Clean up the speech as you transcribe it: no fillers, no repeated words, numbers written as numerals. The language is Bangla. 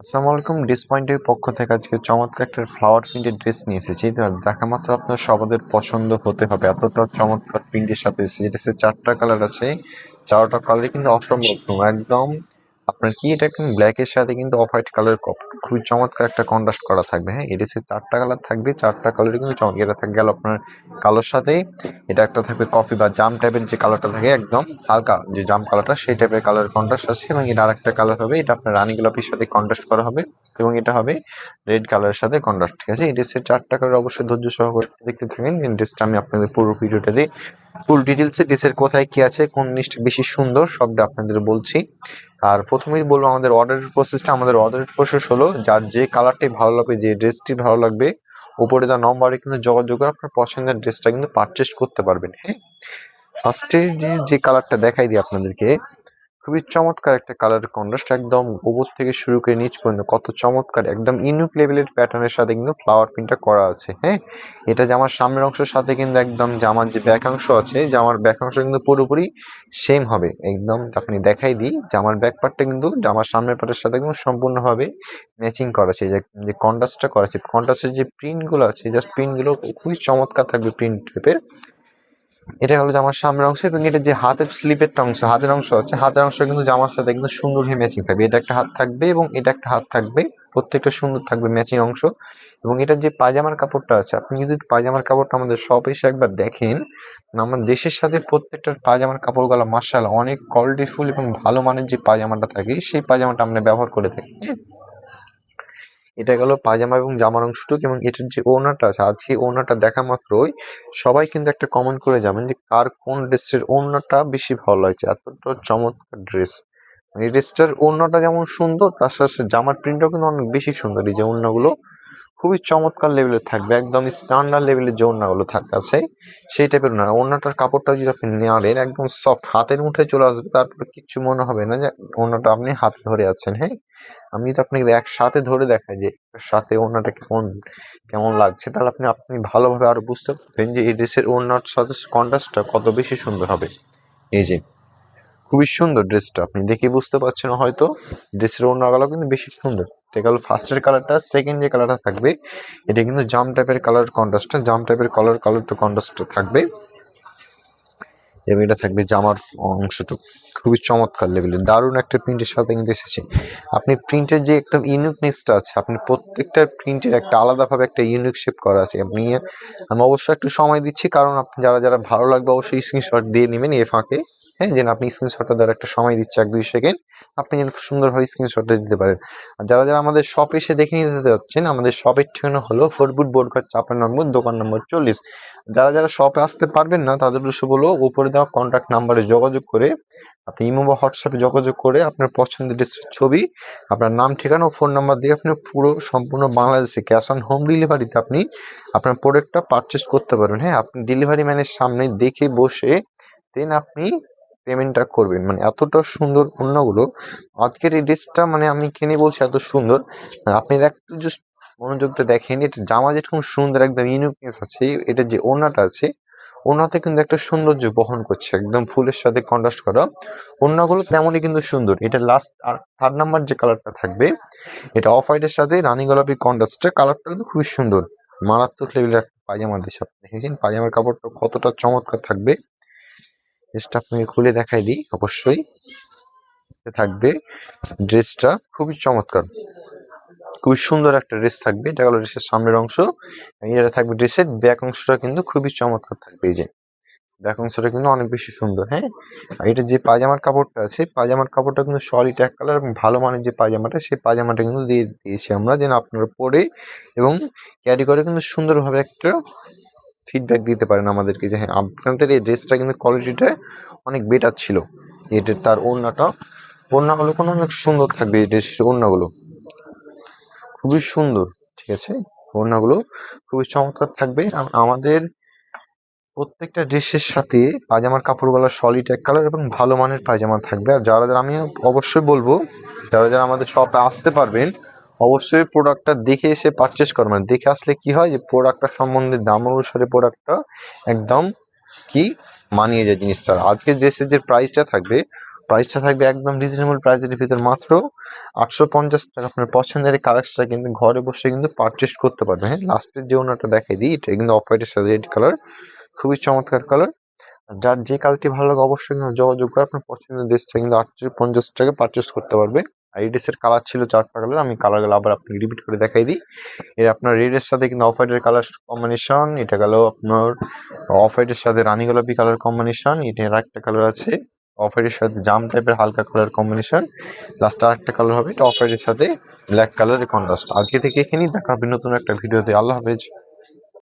আসসালামু আলাইকুম। ড্রেস পয়েন্টের পক্ষ থেকে আজকে চমৎকার একটা ফ্লাওয়ার প্রিন্টের ড্রেস নিয়ে এসেছি, যাকে মাত্র আপনার সবাদের পছন্দ হতে হবে। এতটা চমৎকার প্রিন্টের সাথে এসেছে। ড্রেসের 4টা কালার আছে, 4টা কালারই কিন্তু অসম্ভব সুন্দর। একদম আপনার কি এটা কিন্তু ব্ল্যাকের সাথে কিন্তু অফ হোয়াইট কালার খুবই চমৎকার একটা কন্ট্রাস্ট করা থাকবে। হ্যাঁ, এই ড্রেসের 4টা কালার থাকবে, 4টা কালারই কিন্তু চমৎকার। এটা থাকবে গেল আপনার কালোর সাথে, এটা একটা থাকবে কফি বা জাম টাইপের যে কালারটা থাকে, একদম হালকা যে জাম কালারটা সেই টাইপের কালার কন্ট্রাস্ট আছে। এবং এটা আরেকটা কালার হবে, এটা আপনার রানী গোলাপির সাথে কন্ট্রাস্ট করা হবে। এবং এটা হবে রেড কালারের সাথে কন্ট্রাস্ট। ঠিক আছে, এই ড্রেসের 4টা কালার অবশ্যই ধৈর্য সহকারে দেখতে থাকেন। এই ড্রেসটা আমি আপনাদের পুরো ভিডিওটা দিই, ফুল ডিটেলসে ড্রেসের কোথায় কি আছে, কোন জিনিসটা বেশি সুন্দর সবটা আপনাদের বলছি। আর প্রথমেই বলবো আমাদের অর্ডারের প্রসেসটা। আমাদের অর্ডারের প্রসেস হলো, যার যে কালারটি ভালো লাগবে, যে ড্রেসটি ভালো লাগবে, উপরে দেওয়া নম্বরে কিন্তু যোগাযোগ করে আপনার পছন্দের ড্রেসটা কিন্তু পারচেস করতে পারবেন। হ্যাঁ, ফার্স্টে যে কালারটা দেখাই দিই আপনাদেরকে, খুবই চমৎকার একটা কালার কন্ট্রাস্ট। একদম উপর থেকে শুরু করে নিচ পর্যন্ত কত চমৎকার, একদম ইউনিক লেভেলের প্যাটার্নের সাথে কিন্তু ফ্লাওয়ার প্রিন্টটা করা আছে। হ্যাঁ, এটা জামার সামনের অংশের সাথে কিন্তু একদম জামার যে ব্যাক অংশ আছে, জামার ব্যাক অংশ কিন্তু পুরোপুরি সেম হবে। একদম আপনি দেখাই দিই, জামার ব্যাক পার্টটা কিন্তু জামার সামনের পার্টের সাথে কিন্তু সম্পূর্ণভাবে ম্যাচিং করা আছে। যে কন্ট্রাস্টটা করা আছে, কন্ট্রাস্টের যে প্রিন্টগুলো আছে, জাস্ট প্রিন্টগুলো খুবই চমৎকার থাকবে প্রিন্ট টাইপের। এটা হলো জামার সামনের অংশ। এবং এটা যে হাতের স্লিপের অংশ, হাতের অংশ আছে, হাতের অংশ কিন্তু জামার সাথে কিন্তু সুন্দর হয়ে ম্যাচিং থাকবে। এটা একটা হাত থাকবে এবং এটা একটা হাত থাকবে, প্রত্যেকটা সুন্দর থাকবে ম্যাচিং অংশ। এবং এটার যে পায়জামার কাপড়টা আছে, আপনি যদি পায়জামার কাপড়টা আমাদের শপে এসে একবার দেখেন, আমার দেশের সাথে প্রত্যেকটা পায়জামার কাপড়গুলো মাশাআল্লাহ অনেক কোয়ালিটিফুল এবং ভালো মানের যে পায়জামাটা থাকে, সেই পায়জামাটা আমরা ব্যবহার করে থাকি। এটা গেল পায়জামা এবং জামার অংশটুকু। এবং এটার যে ওড়নাটা আছে, আজকে ওড়নাটা দেখা মাত্রই সবাই কিন্তু একটা কমেন্ট করে যাবেন যে কার কোন ড্রেসের ওড়নাটা বেশি ভালো লাগছে। এতটা চমৎকার ড্রেস, এই ড্রেসটার ওড়নাটা যেমন সুন্দর, তার সাথে সাথে জামার প্রিন্টটাও কিন্তু অনেক বেশি সুন্দর। এই যে ওড়নাগুলো খুবই চমৎকার লেভেলের থাকবে, একদম স্ট্যান্ডার্ড লেভেলের যে ওড়নাগুলো আছে সেই টাইপের ওড়না। ওড়নাটার কাপড়টা যদি আপনি নেওয়ালেন, একদম সফট, হাতের মুঠে চলে আসবে, তারপরে কিচ্ছু মনে হবে না যে ওড়নাটা আপনি হাতে ধরে আছেন। হ্যাঁ, আমি তো আপনাকে একসাথে ধরে দেখাই যে সাথে ওড়নাটা কেমন কেমন লাগছে, তাহলে আপনি আপনি ভালোভাবে আরো বুঝতে পারবেন যে এই ড্রেসের ওড়নার সাথে কন্ট্রাস্টটা কত বেশি সুন্দর হবে। এই যে খুবই সুন্দর ড্রেসটা, আপনি দেখে বুঝতে পারছেন হয়তো, ড্রেসের ওড়নাগুলো কিন্তু বেশি সুন্দর। এটা গেল ফার্স্টের কালারটা। সেকেন্ড যে কালারটা থাকবে, এটা কিন্তু জাম টাইপের কালার কন্ট্রাস্টটা, জাম টাইপের কালারটা কন্ট্রাস্ট থাকবে। এবং এটা থাকবে জামার অংশটুকু, খুবই চমৎকার লেভেলের দারুণ একটা প্রিন্টের সাথে কিন্তু এসেছে। আপনি প্রিন্টের যে একটা ইউনিকনেসটা আছে, আপনি প্রত্যেকটা প্রিন্টের একটা আলাদাভাবে একটা ইউনিক শেপ করা আছে। আমি অবশ্যই একটু সময় দিচ্ছি, কারণ আপনি যারা যারা ভালো লাগবে অবশ্যই স্ক্রিনশট দিয়ে নেবেন এ ফাঁকে। হ্যাঁ, যেন আপনি স্ক্রিনশটটা দেওয়ার একটা সময় দিচ্ছি 1-2 সেকেন্ড, আপনি যেন সুন্দরভাবে স্ক্রিনশটটা দিতে পারেন। আর যারা যারা আমাদের শপে এসে দেখে নিতে যাচ্ছেন, আমাদের শপের ঠিকানা হলো ফোরবুট বোরঘাট 54 নম্বর, দোকান নম্বর 40। যারা যারা শপে আসতে পারবেন না, তাদের উদ্দেশ্য বলবো উপরে দেওয়া কন্ট্যাক্ট নাম্বারে যোগাযোগ করে, আপনি ইমো বা হোয়াটসঅ্যাপে যোগাযোগ করে আপনার পছন্দের ড্রেসের ছবি, আপনার নাম, ঠিকানা ও ফোন নাম্বার দিয়ে আপনি পুরো সম্পূর্ণ বাংলাদেশে ক্যাশ অন হোম ডেলিভারিতে আপনি আপনার প্রোডাক্টটা পারচেস করতে পারবেন। হ্যাঁ, আপনি ডেলিভারি ম্যানের সামনে দেখে বসে দেন আপনি পেমেন্টটা করবেন। মানে এতটা সুন্দর ওড়নাগুলো, আজকের এই ড্রেসটা মানে আমি কিনে বলছি এত সুন্দর। আপনি একটু জাস্ট মনোযোগ দিয়ে দেখেন, এটা জামা যেরকম সুন্দর, একদম ইউনিকনেস আছে, এটা যে ওড়নাটা আছে, ওড়নাতে কিন্তু একটা সৌন্দর্য বহন করছে, একদম ফুলের সাথে কন্ট্রাস্ট করা। ওড়নাগুলো তেমনই কিন্তু সুন্দর। এটা লাস্ট আর 3 নাম্বার যে কালারটা থাকবে, এটা অফ হোয়াইটের সাথে রানী গোলাপি কন্ট্রাস্টে, কালারটা কিন্তু খুবই সুন্দর, মারাত্মক লেভেলের একটা পায়জামা দিচ্ছে। আপনি দেখেছেন পায়জামার কাপড়টা কতটা চমৎকার থাকবে, ড্রেসটা আপনাকে খুলে দেখাই দিই অবশ্যই। থাকবে ড্রেসটা খুবই চমৎকার, খুবই সুন্দর একটা ড্রেস থাকবে। এটা হলো ড্রেসের সামনের অংশ। এটা থাকবে ড্রেসের ব্যাক অংশটা কিন্তু খুবই চমৎকার থাকবে। এই যে ব্যাক অংশটা কিন্তু অনেক বেশি সুন্দর। হ্যাঁ, আর এটা যে পায়জামার কাপড়টা আছে, পায়জামার কাপড়টা কিন্তু সলিড এক কালার এবং ভালো মানের যে পায়জামাটা, সেই পায়জামাটা কিন্তু দিয়ে দিয়েছি আমরা, যেন আপনারা পরে এবং ক্যারি করে কিন্তু সুন্দরভাবে একটা ফিডব্যাক দিতে পারেন আমাদেরকে যে হ্যাঁ, আপনাদের এই ড্রেসটা কিন্তু কোয়ালিটিটা অনেক বেটার ছিল। এটা তার ওড়নাগুলো কোনো অনেক সুন্দর থাকবে। এই ড্রেসের ওড়নাগুলো খুবই সুন্দর। ঠিক আছে, ওড়নাগুলো খুবই চমৎকার থাকবে। আমাদের প্রত্যেকটা ড্রেসের সাথে পায়জামার কাপড়গুলো সলিড এক কালার এবং ভালো মানের পায়জামা থাকবে। আর যারা যারা আমি অবশ্যই বলবো, যারা যারা আমাদের শপে আসতে পারবেন, অবশ্যই প্রোডাক্টটা দেখে এসে পারচেস করবেন। দেখে আসলে কি হয় যে প্রোডাক্টটা সম্বন্ধে দাম অনুসারে প্রোডাক্টটা একদম কি মানিয়ে যায় জিনিসটা। আজকের ড্রেসের যে প্রাইসটা থাকবে প্রাইসটা থাকবে একদম রিজনেবল প্রাইসের ভিতর, মাত্র 850 টাকা। আপনার পছন্দের এই কালারটা কিন্তু ঘরে বসে কিন্তু পারচেস করতে পারবেন। হ্যাঁ, লাস্টের যে ওনাটা দেখাই দিই, এটা কিন্তু অফ হোয়াইটের সাথে রেড কালার, খুবই চমৎকার কালার। যার যে কালারটি ভালো লাগে অবশ্যই কিন্তু যোগাযোগ করে আপনার পছন্দের ড্রেসটা কিন্তু 850 টাকা পারচেস করতে পারবে। আর এই ড্রেসের কালার ছিল 4টা কালার, আমি কালারগুলো আবার আপনাকে রিপিট করে দেখাই দিই। এর আপনার রেডের সাথে কিন্তু অফ হোয়াইটের কালার কম্বিনেশন, এটা গেল আপনার অফ হোয়াইটের সাথে রানী গোলাপি কালার কম্বিনেশন, এটার একটা কালার আছে অফ হোয়াইটের সাথে জাম টাইপের হালকা কালার কম্বিনেশন, লাস্ট আর একটা কালার হবে এটা অফ হোয়াইটের সাথে ব্ল্যাক কালারের কন্ট্রাস্ট। আজকে থেকে এখানেই দেখা হবে নতুন একটা ভিডিওতে। আল্লাহ হাফেজ।